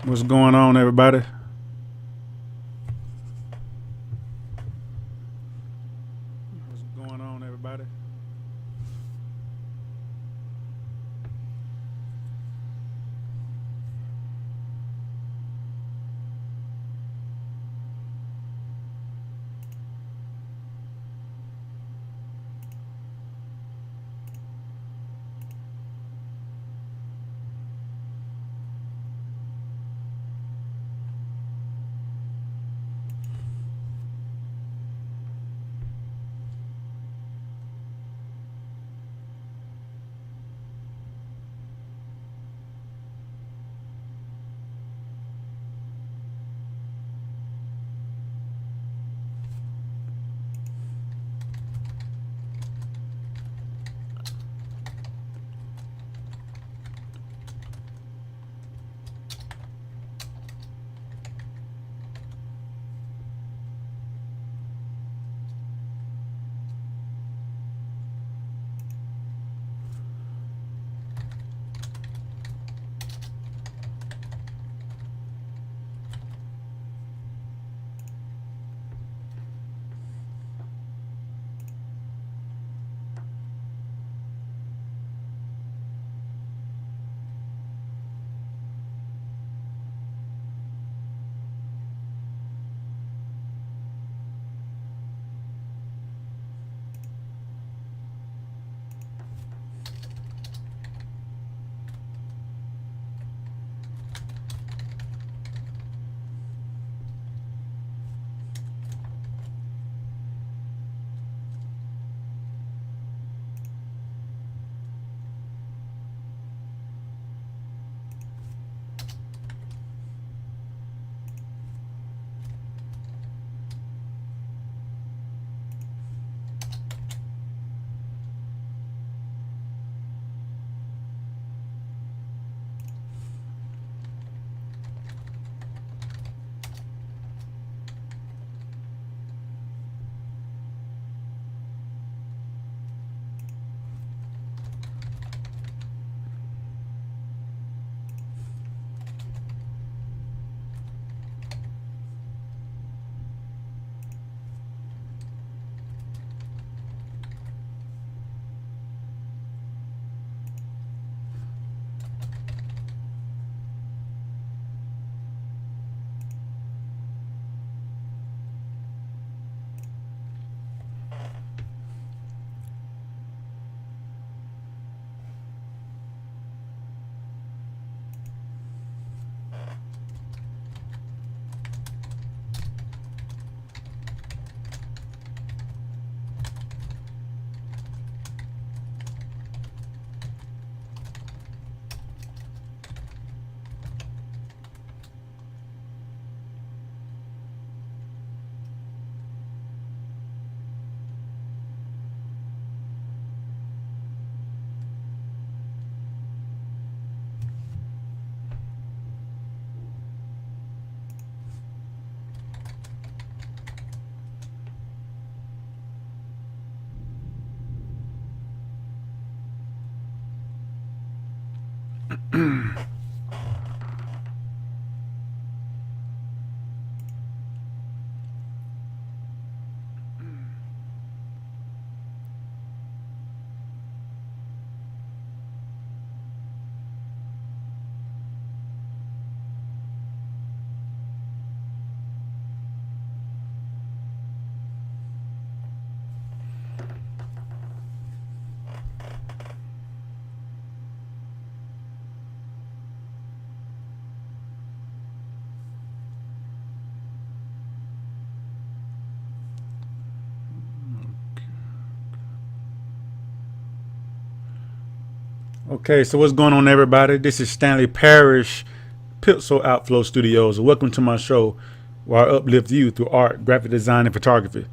What's going on, everybody? What's going on, everybody? Okay, so what's going on, everybody? This is Stanley Parrish, Pixel Outflow Studios. Welcome to my show, where I uplift you through art, graphic design, and photography.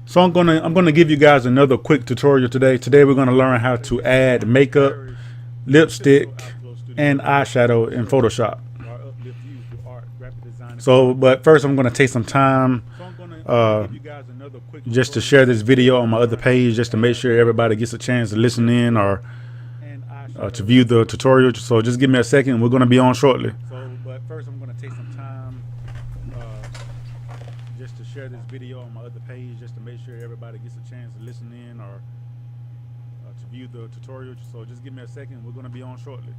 So I'm gonna give you guys another quick tutorial today. Today we're gonna learn how to add makeup, lipstick, and eyeshadow in Photoshop. So, but first I'm going to take some time just to share this video on my other page, just to make sure everybody gets a chance to listen in or to view the tutorial. So just give me a second. We're going to be on shortly. So, but first I'm going to take some time just to share this video on my other page, just to make sure everybody gets a chance to listen in or to view the tutorial. So just give me a second. We're going to be on shortly.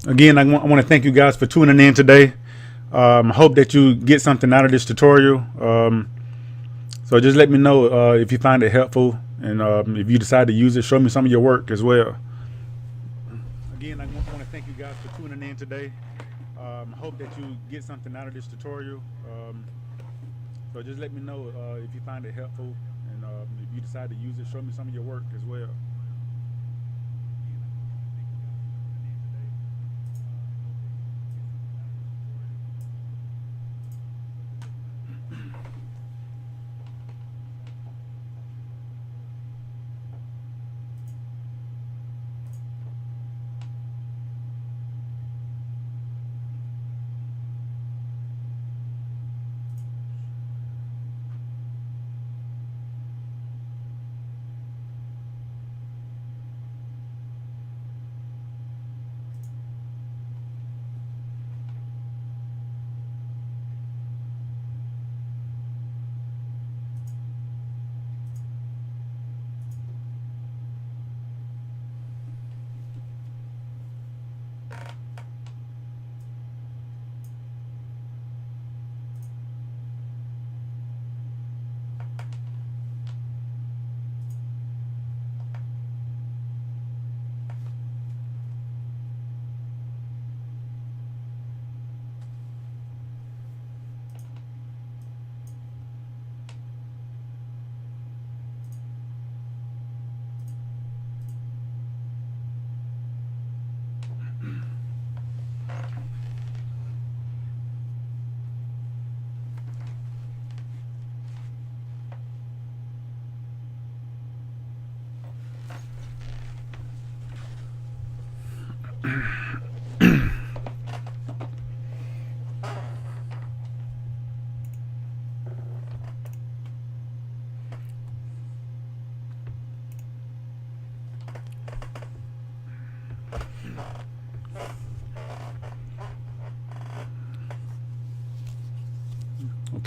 Again, I want to thank you guys for tuning in today. I hope that you get something out of this tutorial. So just let me know if you find it helpful, and if you decide to use it, show me some of your work as well. Again, I want to thank you guys for tuning in today. I hope that you get something out of this tutorial. So just let me know if you find it helpful, and if you decide to use it, show me some of your work as well.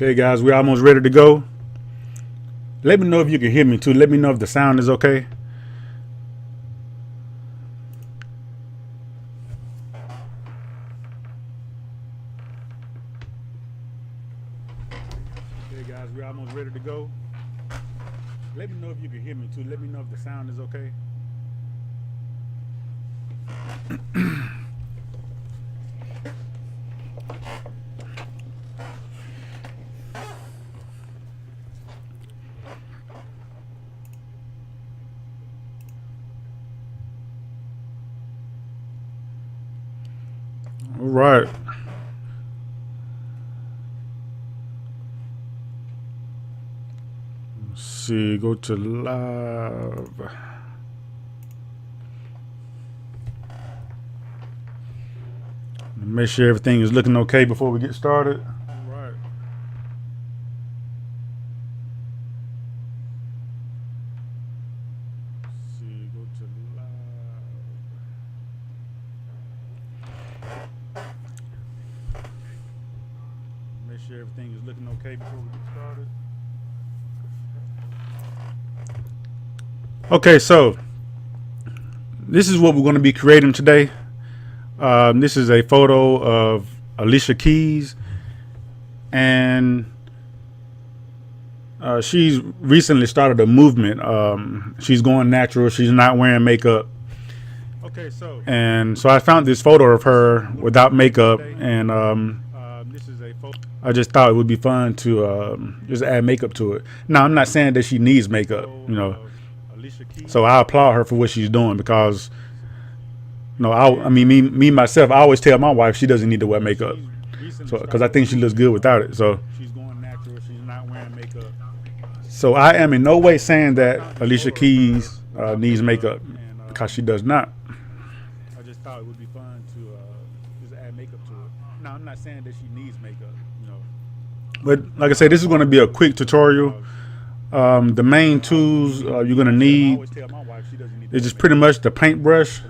Okay, guys, we're almost ready to go. Let me know if you can hear me too. Let me know if the sound is okay. Okay, guys, we're almost ready to go. Let me know if you can hear me too. Let me know if the sound is okay. All right. Let's see, go to live. Make sure everything is looking okay before we get started. All right. Let's see, go to live. Make sure everything is looking okay before we get started. Okay, so this is what we're going to be creating today. This is a photo of Alicia Keys, and she's recently started a movement. She's going natural. She's not wearing makeup. Okay, so I found this photo of her without makeup, and this is a photo. I just thought it would be fun to just add makeup to it. Now, I'm not saying that she needs makeup, you know. So I applaud her for what she's doing, because I mean, me myself, I always tell my wife she doesn't need to wear makeup. So, because I think she looks good without it. So she's going natural. She's not wearing makeup. So I am in no way saying that Alicia Keys needs makeup, because she does not. I just thought it would be fun to just add makeup to it. Now I'm not saying that she needs makeup, you know. But like I said, this is going to be a quick tutorial. The main tools you're going to need is just pretty much the paintbrush.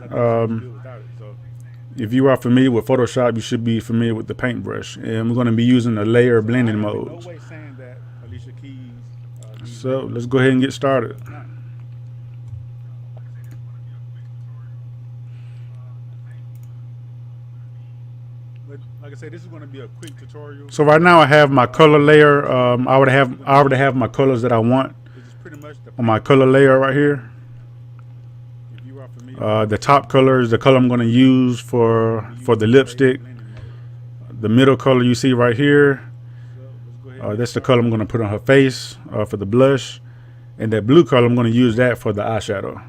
If you are familiar with Photoshop, you should be familiar with the paintbrush. And we're going to be using the layer blending modes. So let's go ahead and get started. Like I said, this is going to be a quick tutorial. So right now I have my color layer. I already have my colors that I want on my color layer right here. The top color is the color I'm going to use for the lipstick. The middle color you see right here, that's the color I'm going to put on her face for the blush. And that blue color, I'm going to use that for the eyeshadow.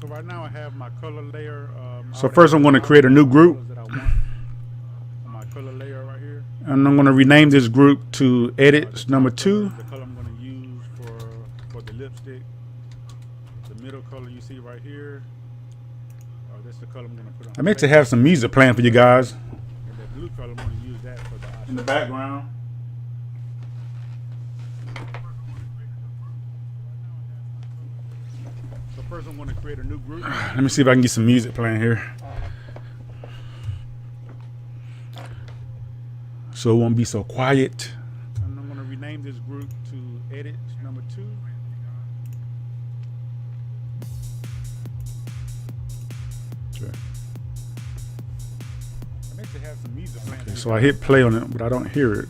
So right now I have my color layer. So first I'm going to create a new group. My color layer right here. And I'm going to rename this group to edits number 2. The color I'm going to use for the lipstick. The middle color you see right here. That's the color I'm going to put on. I meant to have some music playing for you guys. And that blue color I'm going to use that for the eyeshadow. In the background. First, I'm going to create a new group. Let me see if I can get some music playing here, so it won't be so quiet. And I'm going to rename this group to edit number 2. Okay. I meant to have some music playing. Okay, so I hit play on it, but I don't hear it.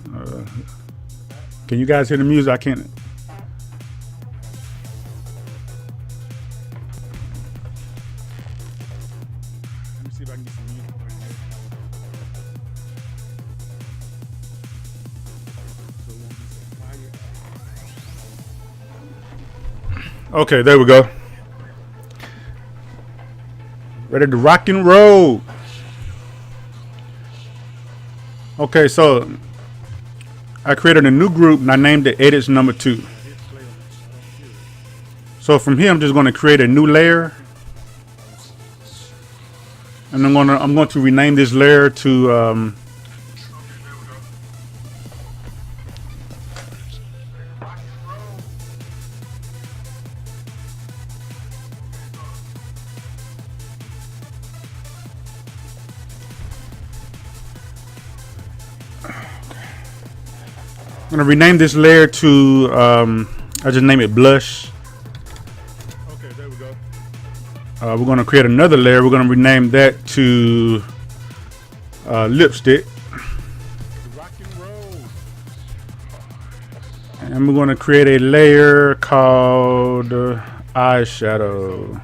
Can you guys hear the music? I can't. See if I can get some music playing here. So it won't be so quiet. Okay, there we go. Ready to rock and roll. Okay, so I created a new group and I named it edits number 2. So from here, I'm just going to create a new layer. And I'm going to rename this layer to I'm going to rename this layer to I just name it blush. Okay, there we go. We're going to create another layer. We're going to rename that to lipstick. Rock and roll. And we're going to create a layer called eyeshadow.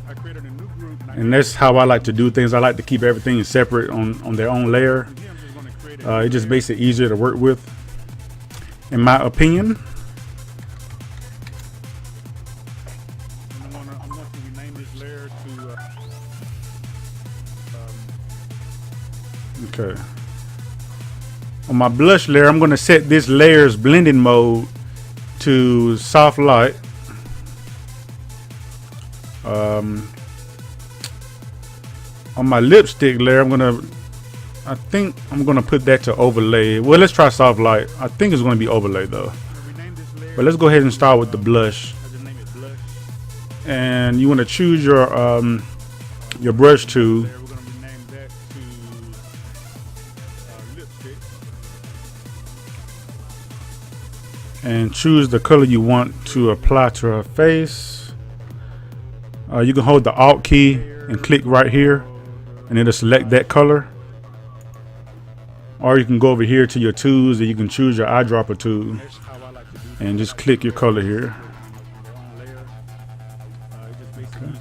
I created a new group. And that's how I like to do things. I like to keep everything separate on their own layer. It just makes it easier to work with, in my opinion. Okay. On my blush layer, I'm going to set this layer's blending mode to soft light. On my lipstick layer, I think I'm going to put that to overlay. Well, let's try soft light. I think it's going to be overlay though. But let's go ahead and start with the blush. And you want to choose your brush tool. And choose the color you want to apply to her face. You can hold the Alt key and click right here, and it'll select that color. Or you can go over here to your tools and you can choose your eyedropper tool and just click your color here. Okay.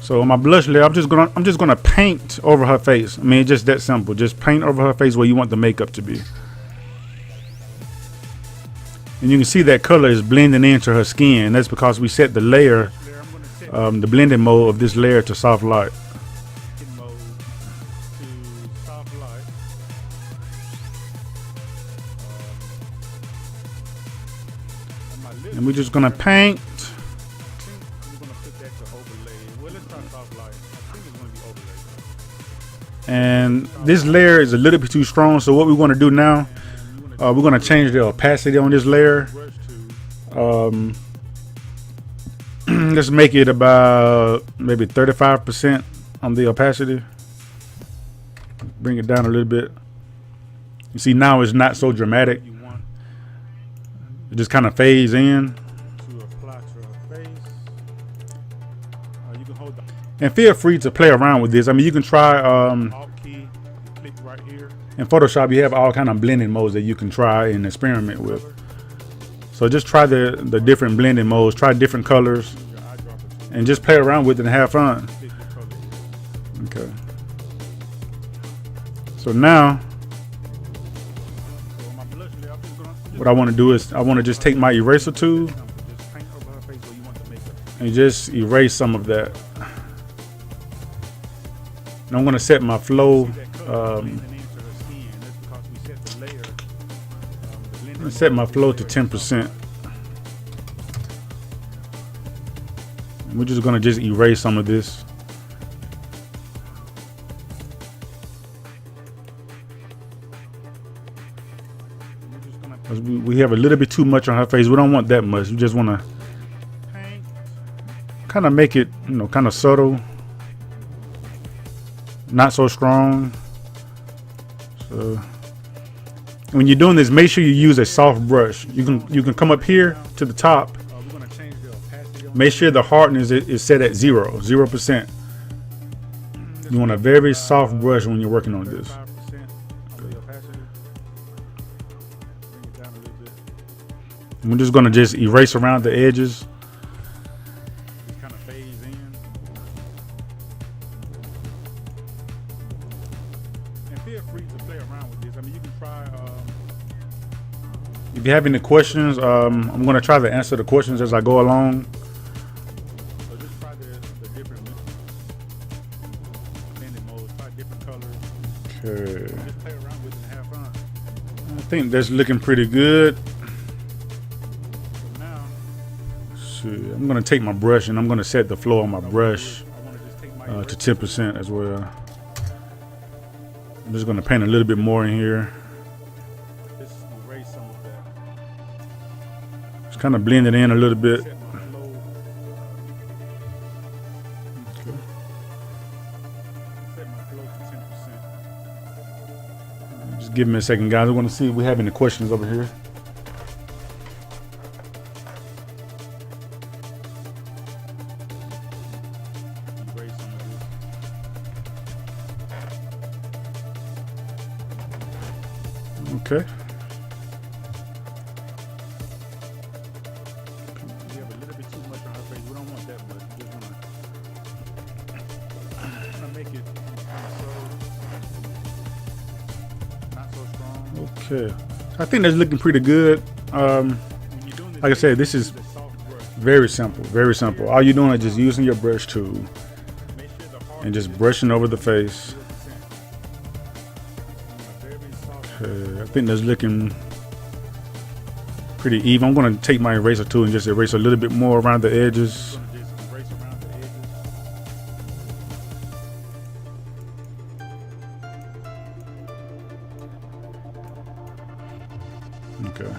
So on my blush layer, I'm just gonna paint over her face. I mean, it's just that simple. Just paint over her face where you want the makeup to be. And you can see that color is blending into her skin. That's because we set the layer, the blending mode of this layer to soft light. And we're just gonna paint. And this layer is a little bit too strong, so what we want to do now, we're going to change the opacity on this layer. Let's make it about maybe 35% on the opacity. Bring it down a little bit. You see now it's not so dramatic. It just kind of fades in. And feel free to play around with this. I mean, you can try in Photoshop. You have all kind of blending modes that you can try and experiment with. So just try the different blending modes. Try different colors, and just play around with it and have fun. Okay. So now, what I want to do is I want to just take my eraser tool and just erase some of that. And I'm going to set my flow. Set my flow to 10%. We're just going to just erase some of this. We have a little bit too much on her face. We don't want that much. We just want to kind of make it, you know, kind of subtle. Not so strong. So when you're doing this, make sure you use a soft brush. You can come up here to the top. Make sure the hardness is set at 0%. You want a very soft brush when you're working on this. And we're just gonna just erase around the edges. If you have any questions, I'm going to try to answer the questions as I go along. So just try the different blending modes, try different colors. Okay. Just play around with it and have fun. I think that's looking pretty good. So now, I'm going to take my brush and I'm going to set the flow on my brush to 10% as well. I'm just going to paint a little bit more in here. Kind of blend it in a little bit. Okay. Just give me a second, guys. I want to see if we have any questions over here. Okay. Okay, I think that's looking pretty good. Like I said, this is very simple, very simple. All you're doing is just using your brush tool and just brushing over the face. Okay, I think that's looking pretty even. I'm going to take my eraser tool and just erase a little bit more around the edges. Okay.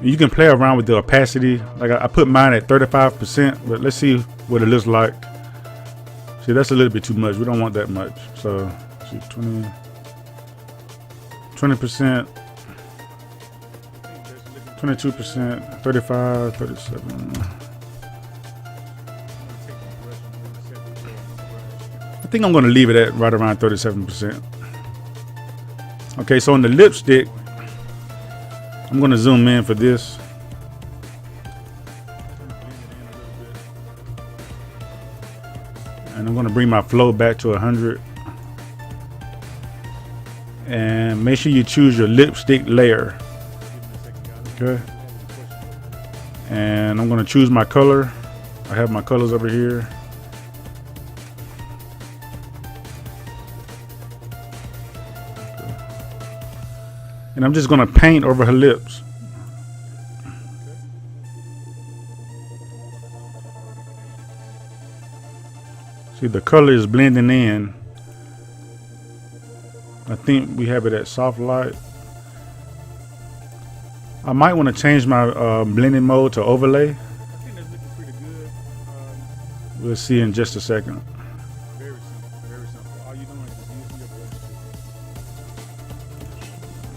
You can play around with the opacity. Like I put mine at 35%, but let's see what it looks like. See, that's a little bit too much. We don't want that much. So, see, 20%, 22%, 35, 37. I think I'm going to leave it at right around 37%. Okay, so on the lipstick, I'm going to zoom in for this. And I'm going to bring my flow back to 100. And make sure you choose your lipstick layer. Okay. And I'm gonna choose my color. I have my colors over here. And I'm just gonna paint over her lips. See, the color is blending in. I think we have it at soft light. I might want to change my blending mode to overlay. I think that's looking pretty good. We'll see in just a second. Very simple, very simple. All you're doing is just using your brush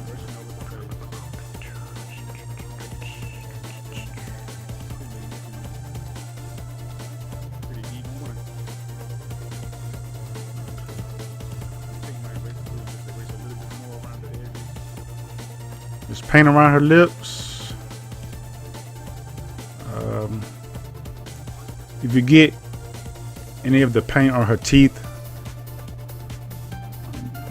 brushing over the face. Pretty even. I'm gonna take my eraser tool and just erase a little bit more around the edges. Just paint around her lips. If you get any of the paint on her teeth,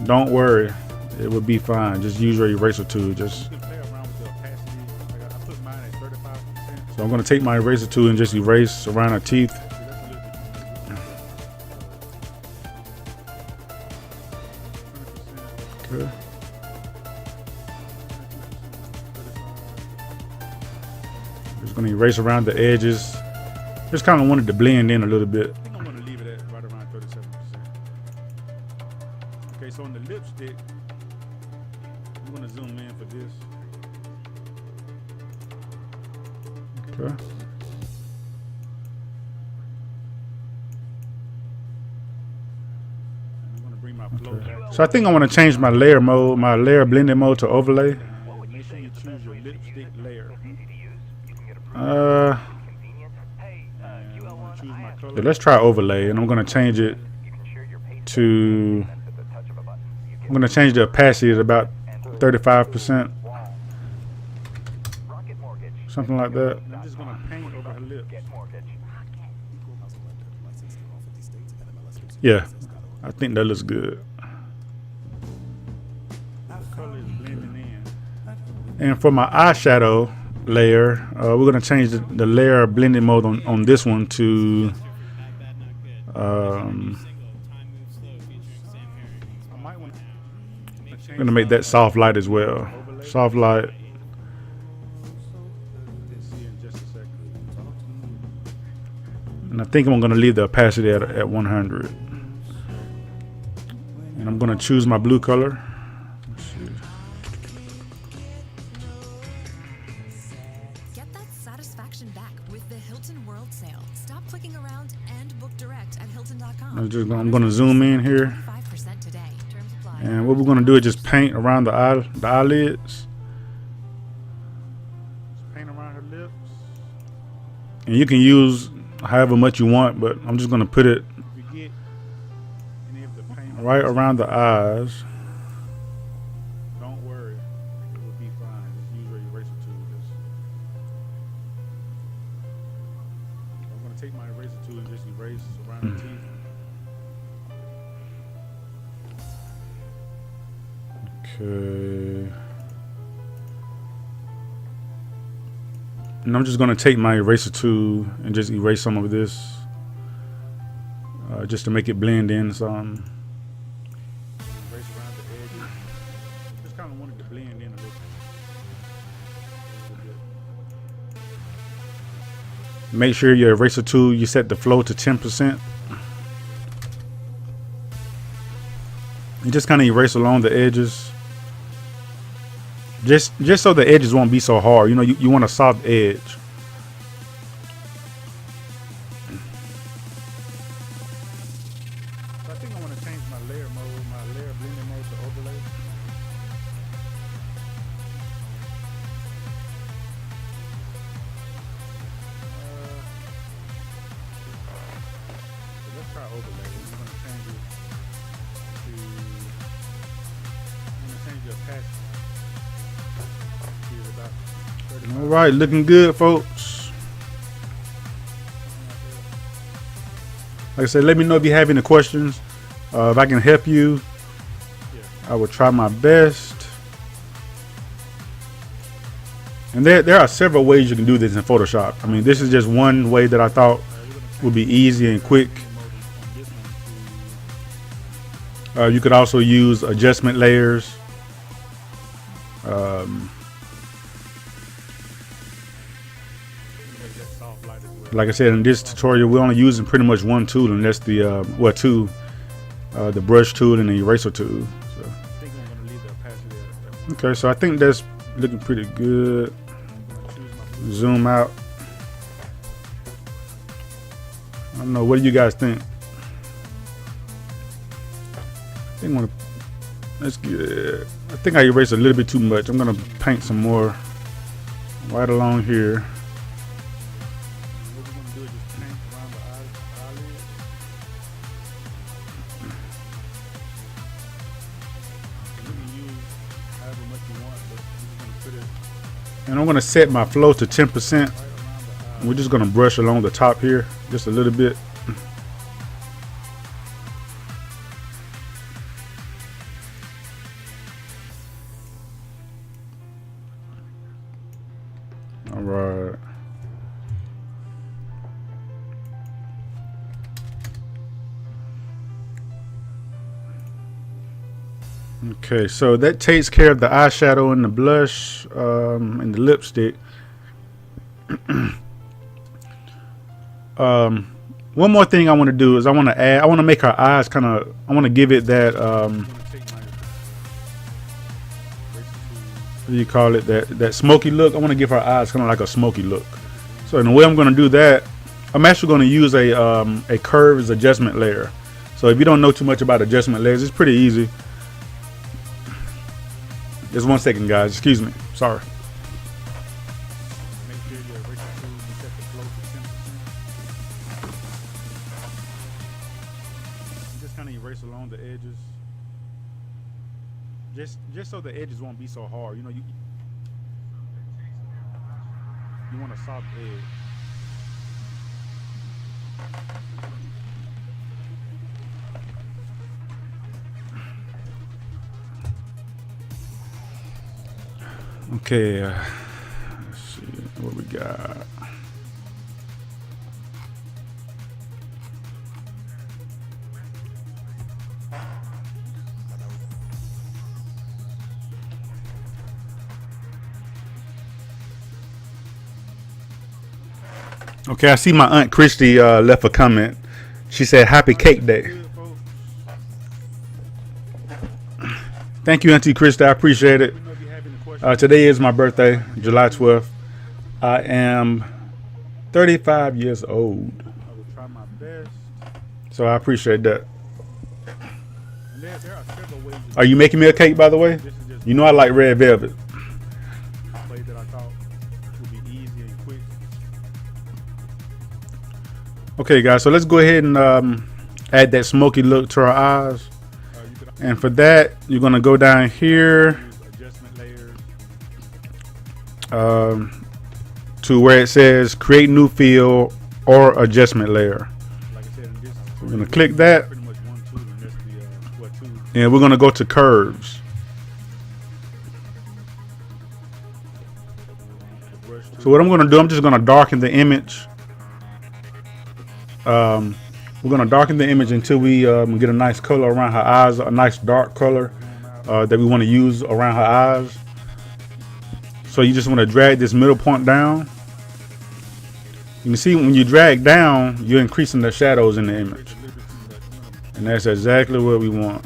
don't worry, it will be fine. Just use your eraser tool. Just play around with the opacity. I put mine at 35%. So I'm going to take my eraser tool and just erase around her teeth. Okay. Just going to erase around the edges. Just kind of wanted to blend in a little bit. I think I'm going to leave it at right around 37%. Okay, so on the lipstick, I'm going to zoom in for this. Okay. I'm going to bring my flow back. So I think I want to change my layer mode, my layer blending mode to overlay. Make sure you choose your lipstick layer. Yeah, let's try overlay, and I'm going to change it to, I'm going to change the opacity to about 35%. Something like that. I'm just going to paint over her lips. Yeah, I think that looks good. The color is blending in. And for my eyeshadow layer, we're going to change the layer blending mode on this one to I'm going to make that soft light as well. Soft light. And I think I'm going to leave the opacity at 100. And I'm going to choose my blue color. Get that satisfaction back with the Hilton World Sale. Stop clicking around and book direct at Hilton.com. I'm going to zoom in here. And what we're going to do is just paint around the eyelids. Just paint around her lips. And you can use however much you want, but I'm just going to put it right around the eyes. Don't worry, it will be fine. Just use your eraser tool. I'm going to take my eraser tool and just erase around the teeth. Okay. And I'm just going to take my eraser tool and just erase some of this, just to make it blend in some. Erase around the edges. Just kind of wanted to blend in a little bit. Make sure your eraser tool, you set the flow to 10%. And just kind of erase along the edges. Just so the edges won't be so hard. You know, you want a soft edge. So I think I want to change my layer mode, my layer blending mode to overlay. So let's try overlay. We're going to change it to, I'm going to change the opacity. All right, looking good, folks. Like I said, let me know if you have any questions, if I can help you. I will try my best. And there are several ways you can do this in Photoshop. I mean, this is just one way that I thought would be easy and quick. You could also use adjustment layers. Like I said, in this tutorial, we're only using pretty much one tool, and that's the the brush tool and the eraser tool. So. Okay, so I think that's looking pretty good. Zoom out. I don't know. What do you guys think? Let's get. I think I erased a little bit too much. I'm gonna paint some more right along here. What we're gonna do is just paint around the eyelid. You can use however much you want, but you're gonna put it. And I'm gonna set my flow to 10%. We're just gonna brush along the top here, just a little bit. All right. Okay, so that takes care of the eyeshadow and the blush and the lipstick. One more thing I want to do is I want to make her eyes kind of, I want to give it that what do you call it, that smoky look. I want to give her eyes kind of like a smoky look. So in the way I'm going to do that, I'm actually going to use a curves adjustment layer. So if you don't know too much about adjustment layers, it's pretty easy. Just 1 second, guys. Excuse me. Sorry. Make sure your eraser tool, you set the flow to 10%. Just kind of erase along the edges. Just so the edges won't be so hard. You know, you want a soft edge. Okay, let's see what we got. Okay, I see my Aunt Christy left a comment. She said, "Happy Cake Day." Thank you, Auntie Christy. I appreciate it. Today is my birthday, July 12th. I am 35 years old. I will try my best. So I appreciate that. Are you making me a cake, by the way? You know I like red velvet. Okay, guys, so let's go ahead and add that smoky look to our eyes. And for that, you're going to go down here to where it says create new field or adjustment layer. We're going to click that, and we're going to go to curves. So what I'm going to do, I'm just going to darken the image. We're going to darken the image until we get a nice color around her eyes, a nice dark color that we want to use around her eyes. So you just want to drag this middle point down. You can see when you drag down, you're increasing the shadows in the image. And that's exactly what we want.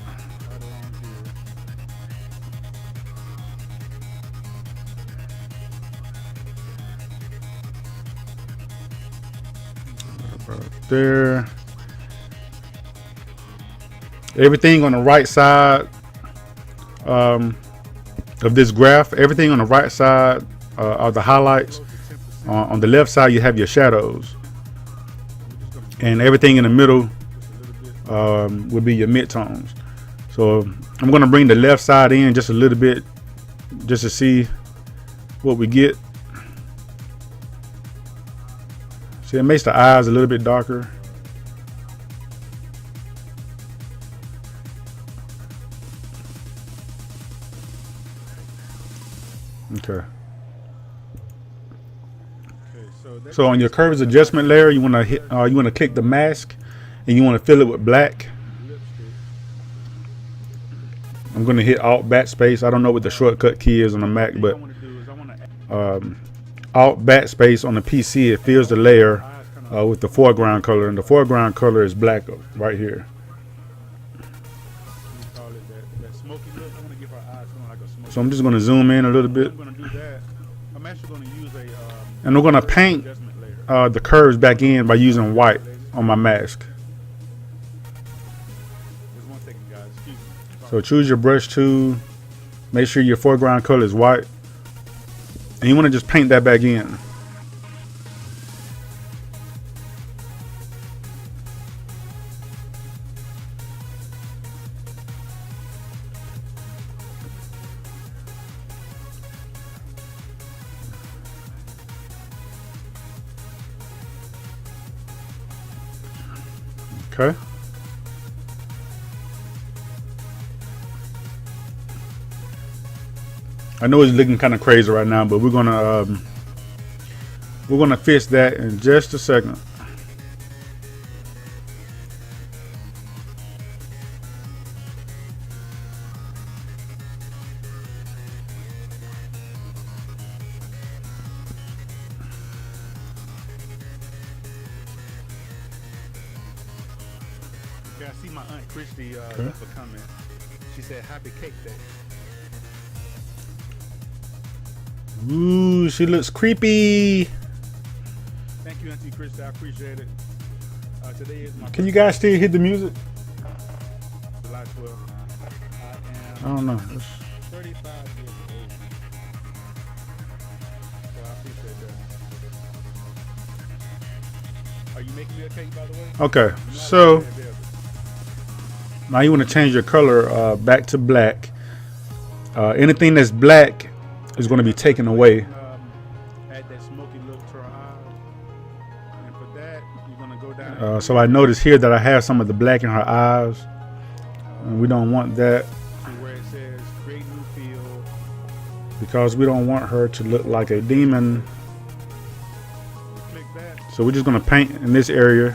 Right there. Everything on the right side of this graph, everything on the right side are the highlights. On the left side, you have your shadows, and everything in the middle would be your midtones. So I'm going to bring the left side in just a little bit, just to see what we get. See, it makes the eyes a little bit darker. Okay. So on your curves adjustment layer, you want to hit, you want to click the mask, and you want to fill it with black. I'm going to hit Alt Backspace. I don't know what the shortcut key is on the Mac, but Alt Backspace on the PC, it fills the layer with the foreground color, and the foreground color is black right here. So I'm just going to zoom in a little bit, and we're going to paint the curves back in by using white on my mask. So choose your brush tool, make sure your foreground color is white, and you want to just paint that back in. Okay. I know it's looking kind of crazy right now, but we're gonna fix that in just a second. Okay, I see my Aunt Christy left a comment. She said, "Happy Cake Day." Ooh, she looks creepy. Thank you, Auntie Christy. I appreciate it. Today is my Can you guys still hear the music? July 12th. I don't know. 35 years old. So I appreciate that. Are you making me a cake, by the way? Okay, so now you want to change your color back to black. Anything that's black is going to be taken away. Add that smoky look to our eyes. And for that, you're going to go down. So I notice here that I have some of the black in her eyes, and we don't want that To where it says create new field. because we don't want her to look like a demon. Click that. So we're just going to paint in this area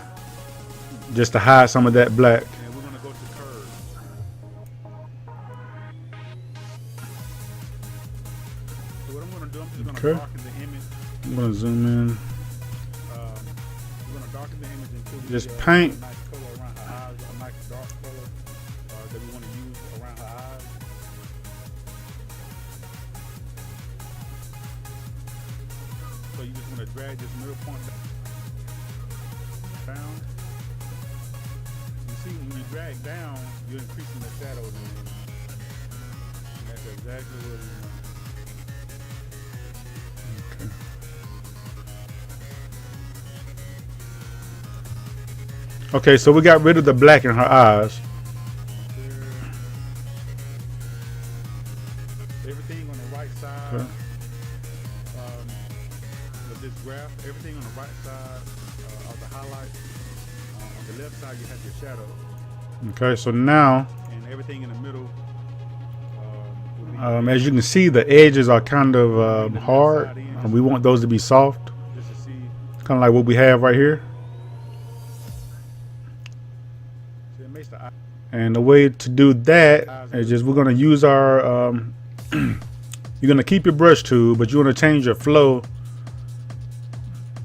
just to hide some of that black. And we're going to go to curves. So what I'm going to do, I'm just going to Okay. darken the image. I'm going to zoom in. We're going to darken the image until we Just get paint. a nice color around her eyes, a nice dark color that we want to use around her eyes. So you just want to drag this middle point down. You see, when you drag down, you're increasing the shadow. And that's exactly what we want. Okay, so we got rid of the black in her eyes. Everything on the right side Okay. of this graph, everything on the right side of the highlight. On the left side, you have your shadow, Okay, so now, and everything in the middle. Will be as you can see, the edges are kind of hard. We want those to be soft, just to see. kind of like what we have right here. So it makes the eye. And the way to do that is just we're going to use our, you're going to keep your brush tool, but you want to change your flow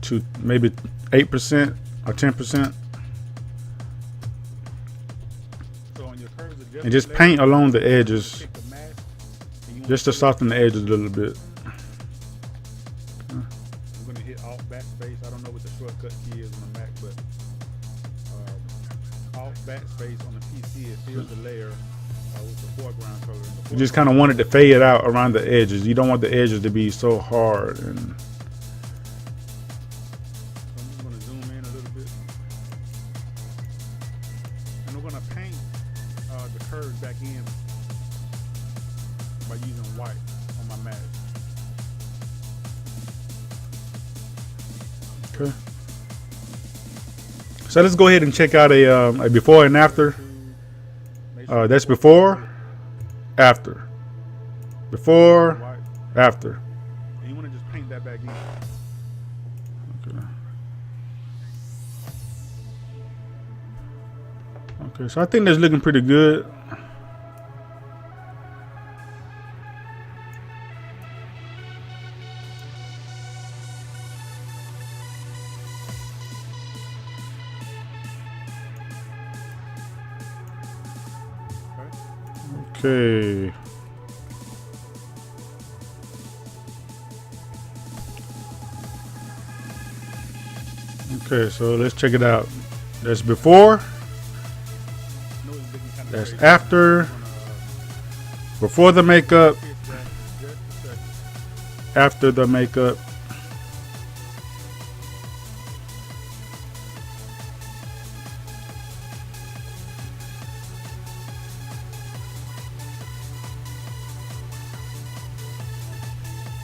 to maybe 8% or 10%. So on your curves, And just paint along the edges, pick the mask, and you just to soften the edges a little bit. I'm going to hit Alt Backspace. I don't know what the shortcut key is on the Mac, but Alt Backspace on the PC, it fills the layer with the foreground color. You just kind of want it to fade out around the edges. You don't want the edges to be so hard. And So I'm just going to zoom in a little bit. And we're going to paint the curves back in by using white on my mask. okay. So let's go ahead and check out a before and after. That's before, after. Before, White. After. And you want to just paint that back in. Okay. Okay, so I think that's looking pretty good. Okay. Okay, so let's check it out. That's before. That's after. Before the makeup. After the makeup.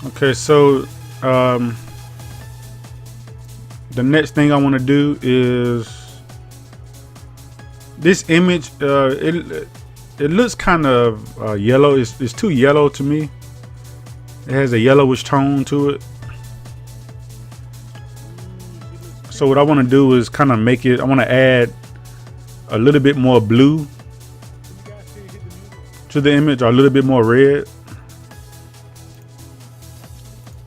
Okay, so the next thing I want to do is this image. It looks kind of yellow. It's too yellow to me. It has a yellowish tone to it. So what I want to do is kind of make it. I want to add a little bit more blue to the image, or a little bit more red.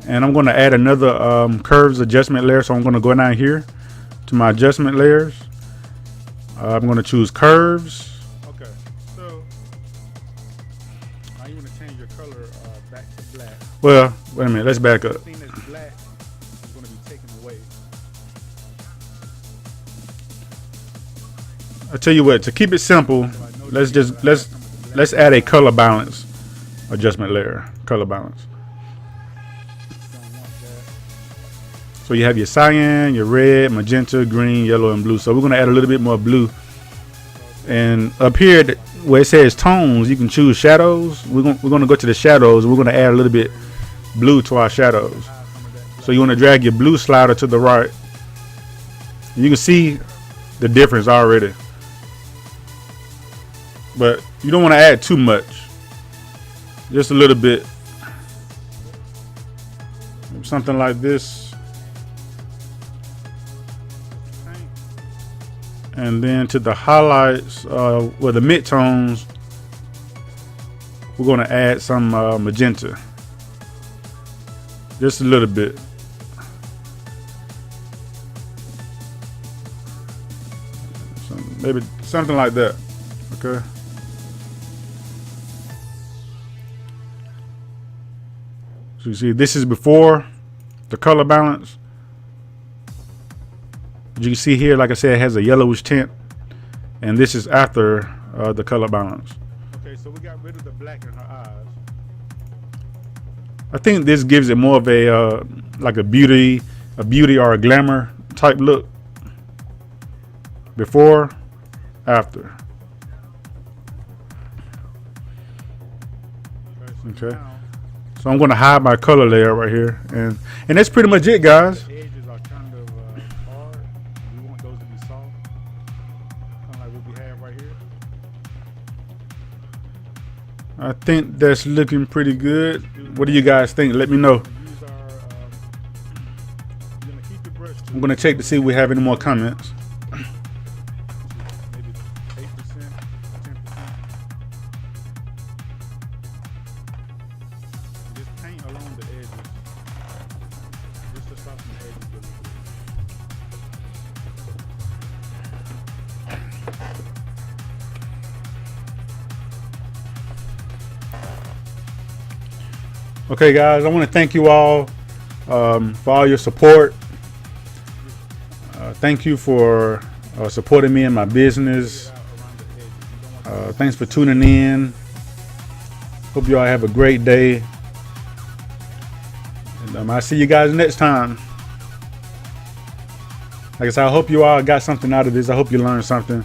And I'm going to add another curves adjustment layer. So I'm going to go down here to my adjustment layers. I'm going to choose curves. Okay, so now you want to change your color back to black. Well, wait a minute. Let's back up. The thing that's black is going to be taken away. I tell you what. To keep it simple, let's add a color balance adjustment layer. Color balance. So you have your cyan, your red, magenta, green, yellow, and blue. So we're going to add a little bit more blue. And up here where it says tones, you can choose shadows. We're going to go to the shadows. We're going to add a little bit blue to our shadows. So you want to drag your blue slider to the right. And you can see the difference already. But you don't want to add too much. Just a little bit. Something like this. And then to the highlights, well, the midtones, we're going to add some magenta. Just a little bit. Maybe something like that. Okay. So you see, this is before the color balance. You can see here, like I said, it has a yellowish tint, and this is after the color balance. Okay, so we got rid of the black in her eyes. I think this gives it more of a like a beauty or a glamour type look. Before, after. Okay. So I'm going to hide my color layer right here, and that's pretty much it, guys. The edges are kind of hard. We want those to be soft, kind of like what we have right here. I think that's looking pretty good. What do you guys think? Let me know. Use our, you're gonna keep your brush to I'm going to check to see if we have any more comments. maybe 8%, 10%. Just paint along the edges, just to soften the edges a little bit. Okay, guys, I want to thank you all for all your support. Thank you for supporting me in my business. Thanks for tuning in. Hope you all have a great day. And I'll see you guys next time. Like I said, I hope you all got something out of this. I hope you learned something.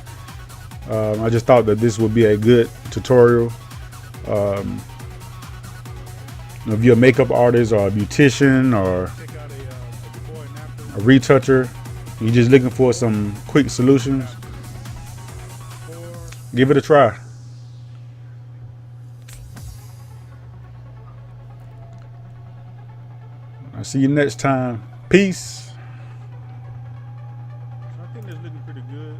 I just thought that this would be a good tutorial. If you're a makeup artist or a beautician or Check out a before and after. a retoucher, you're just looking for some quick solutions, give it a try. I'll see you next time. Peace. So I think that's looking pretty good.